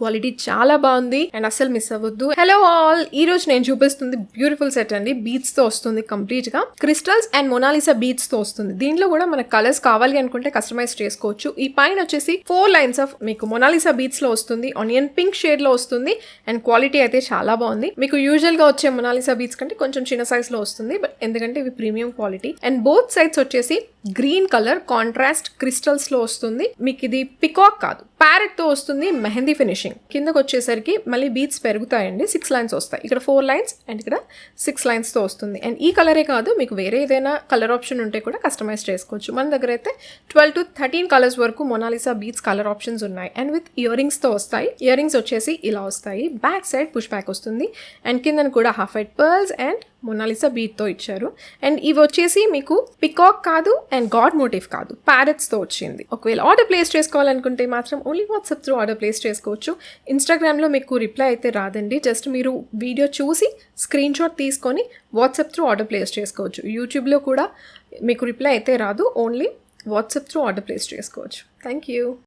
Quality చాలా బాగుంది and అస్సలు మిస్ అవ్వద్దు. హలో ఆల్, ఈ రోజు నేను చూపిస్తుంది బ్యూటిఫుల్ సెట్ అండి. బీట్స్ తో వస్తుంది, కంప్లీట్ గా క్రిస్టల్స్ అండ్ మొనాలిసా బీట్స్ తో వస్తుంది. దీనిలో కూడా మనకు కలర్స్ కావాలి అనుకుంటే కస్టమైజ్ చేసుకోవచ్చు. ఈ పైన వచ్చేసి 4 లైన్స్ ఆఫ్ మీకు మొనాలిసా బీట్స్ లో వస్తుంది, ఆనియన్ పింక్ షేడ్ లో వస్తుంది అండ్ క్వాలిటీ అయితే చాలా బాగుంది. మీకు యూజువల్ గా వచ్చే మొనాలిసా బీట్స్ కంటే కొంచెం చిన్న సైజ్ లో వస్తుంది, బట్ ఎందుకంటే ఇవి premium quality. And both sides వచ్చేసి గ్రీన్ కలర్ కాంట్రాస్ట్ క్రిస్టల్స్ లో వస్తుంది. మీకు ఇది పికాక్ కాదు, ప్యారెట్ తో వస్తుంది. మెహందీ ఫినిషింగ్ కిందకు వచ్చేసరికి మళ్ళీ బీట్స్ పెరుగుతాయండి. 6 లైన్స్ వస్తాయి, ఇక్కడ 4 లైన్స్ అండ్ ఇక్కడ 6 లైన్స్ తో వస్తుంది. అండ్ ఈ కలరే కాదు, మీకు వేరే ఏదైనా కలర్ ఆప్షన్ ఉంటే కూడా కస్టమైజ్ చేసుకోవచ్చు. మన దగ్గర అయితే 12 to 13 కలర్స్ వరకు మొనాలిసా బీట్స్ కలర్ ఆప్షన్స్ ఉన్నాయి. అండ్ విత్ ఇయర్ రింగ్స్ తో వస్తాయి. ఇయర్ రింగ్స్ వచ్చేసి ఇలా వస్తాయి, బ్యాక్ సైడ్ పుష్ బ్యాక్ వస్తుంది అండ్ కింద కూడా half white pearls and Mona Lisa beat తో ఇచ్చారు. అండ్ ఇవి వచ్చేసి మీకు పికాక్ కాదు అండ్ గాడ్ మోటివ్ కాదు, ప్యారెట్స్ తో వచ్చింది. ఒకవేళ ఆర్డర్ ప్లేస్ చేసుకోవాలనుకుంటే మాత్రం only WhatsApp through order place చేసుకోవచ్చు. ఇన్స్టాగ్రామ్లో మీకు రిప్లై అయితే రాదండి, జస్ట్ మీరు వీడియో చూసి స్క్రీన్ షాట్ తీసుకొని వాట్సాప్ త్రూ ఆర్డర్ ప్లేస్ చేసుకోవచ్చు. యూట్యూబ్లో కూడా మీకు రిప్లై అయితే రాదు, only WhatsApp through order place చేసుకోవచ్చు. Thank you.